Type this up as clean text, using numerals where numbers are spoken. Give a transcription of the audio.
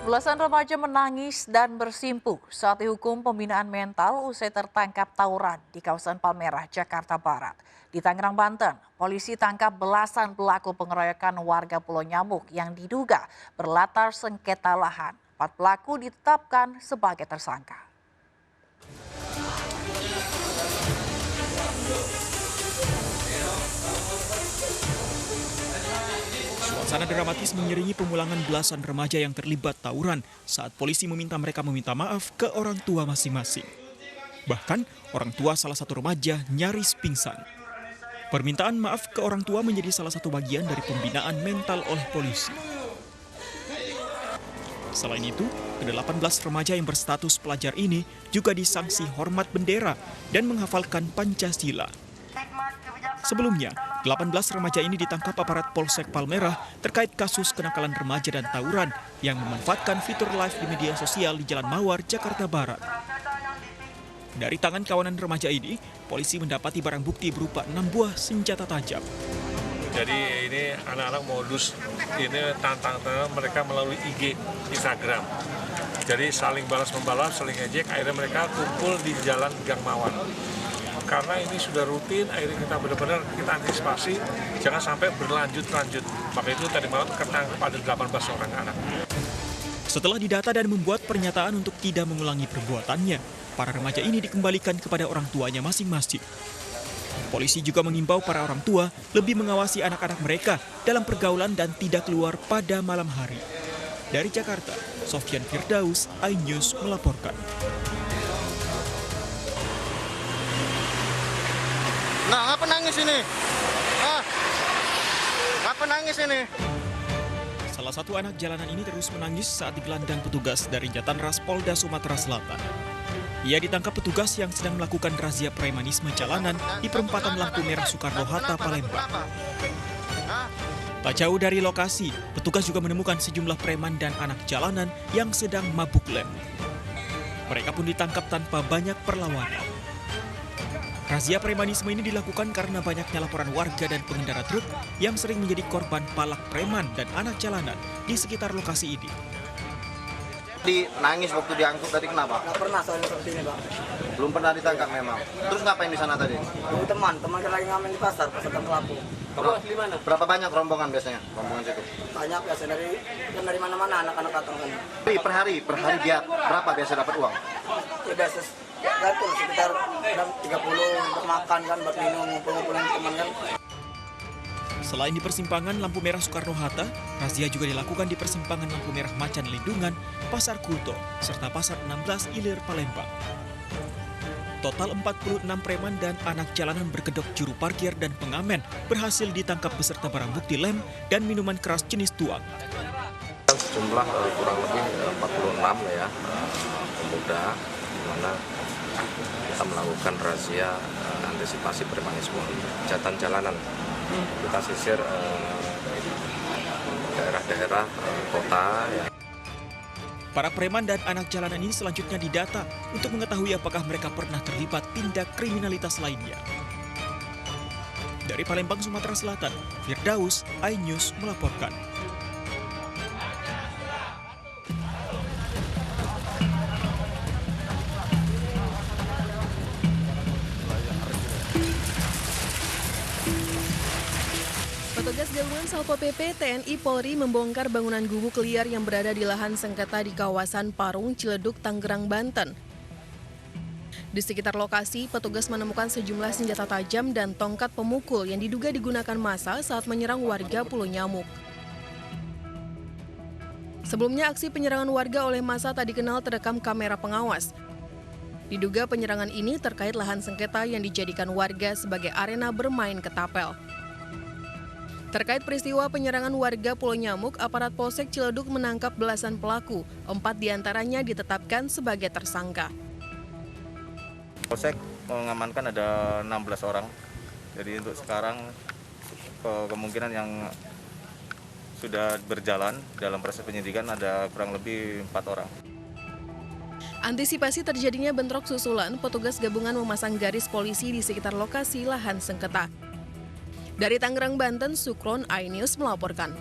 Belasan remaja menangis dan bersimpuh saat dihukum pembinaan mental usai tertangkap tawuran di kawasan Palmerah, Jakarta Barat. Di Tangerang, Banten, polisi tangkap belasan pelaku pengeroyokan warga Pulau Nyamuk yang diduga berlatar sengketa lahan. 4 pelaku ditetapkan sebagai tersangka. Suasana dramatis mengiringi pemulangan belasan remaja yang terlibat tawuran saat polisi meminta mereka meminta maaf ke orang tua masing-masing. Bahkan, orang tua salah satu remaja nyaris pingsan. Permintaan maaf ke orang tua menjadi salah satu bagian dari pembinaan mental oleh polisi. Selain itu, ke-18 remaja yang berstatus pelajar ini juga disangsi hormat bendera dan menghafalkan Pancasila. Sebelumnya, 18 remaja ini ditangkap aparat Polsek Palmerah terkait kasus kenakalan remaja dan tawuran yang memanfaatkan fitur live di media sosial di Jalan Mawar, Jakarta Barat. Dari tangan kawanan remaja ini, polisi mendapati barang bukti berupa 6 buah senjata tajam. Jadi ini anak-anak modus, ini tantang-tantang mereka melalui IG, Instagram. Jadi saling balas-membalas, saling ejek, akhirnya mereka kumpul di Jalan Gang Mawar. Karena ini sudah rutin, akhirnya kita benar-benar kita antisipasi jangan sampai berlanjut-lanjut. Maka itu tadi malam ketangkep ada 18 orang anak. Setelah didata dan membuat pernyataan untuk tidak mengulangi perbuatannya, para remaja ini dikembalikan kepada orang tuanya masing-masing. Polisi juga mengimbau para orang tua lebih mengawasi anak-anak mereka dalam pergaulan dan tidak keluar pada malam hari. Dari Jakarta, Sofyan Firdaus, iNews melaporkan. Nah, ngapa nangis ini? Ngapa nangis ini? Salah satu anak jalanan ini terus menangis saat digelandang petugas dari Jatanras Polda Sumatera Selatan. Ia ditangkap petugas yang sedang melakukan razia premanisme jalanan di perempatan lampu merah Soekarno-Hatta, Palembang. Tak jauh dari lokasi, petugas juga menemukan sejumlah preman dan anak jalanan yang sedang mabuk lem. Mereka pun ditangkap tanpa banyak perlawanan. Razia premanisme ini dilakukan karena banyaknya laporan warga dan pengendara truk yang sering menjadi korban palak preman dan anak jalanan di sekitar lokasi ini. Nangis waktu diangkut tadi kenapa? Nggak pernah soalnya seperti ini, Pak. Belum pernah ditangkap memang. Terus ngapain di sana tadi? Teman kan lagi ngamen di pasar Pelapu. Kamu asli mana? Berapa banyak rombongan biasanya? Rombongan situ? Banyak biasa dari mana-mana anak-anak datang kan. Per hari dia berapa biasa dapat uang? Ya biasa gantung sekitar 30 untuk makan kan, buat minum, ngumpul-ngumpulin teman kan. Selain di persimpangan lampu merah Soekarno-Hatta, razia juga dilakukan di persimpangan lampu merah Macan Lindungan, Pasar Kuto, serta Pasar 16 Ilir, Palembang. Total 46 preman dan anak jalanan berkedok juru parkir dan pengamen berhasil ditangkap beserta barang bukti lem dan minuman keras jenis tuak. Jumlah kurang lebih 46 ya pemuda, di mana kita melakukan razia antisipasi premanisme kejahatan jalanan. Kita sisir daerah-daerah kota. Ya. Para preman dan anak jalanan ini selanjutnya didata untuk mengetahui apakah mereka pernah terlibat tindak kriminalitas lainnya. Dari Palembang, Sumatera Selatan, Firdaus, iNews melaporkan. Petugas gabungan Satpol PP, TNI, Polri membongkar bangunan gubuk liar yang berada di lahan sengketa di kawasan Parung, Ciledug, Tangerang, Banten. Di sekitar lokasi, petugas menemukan sejumlah senjata tajam dan tongkat pemukul yang diduga digunakan massa saat menyerang warga Pulau Nyamuk. Sebelumnya, aksi penyerangan warga oleh massa tak dikenal terekam kamera pengawas. Diduga penyerangan ini terkait lahan sengketa yang dijadikan warga sebagai arena bermain ketapel. Terkait peristiwa penyerangan warga Pulau Nyamuk, aparat Polsek Ciledug menangkap belasan pelaku, 4 diantaranya ditetapkan sebagai tersangka. Polsek mengamankan ada 16 orang, jadi untuk sekarang kemungkinan yang sudah berjalan dalam proses penyidikan ada kurang lebih 4 orang. Antisipasi terjadinya bentrok susulan, petugas gabungan memasang garis polisi di sekitar lokasi lahan sengketa. Dari Tangerang, Banten, Sukron, iNews melaporkan.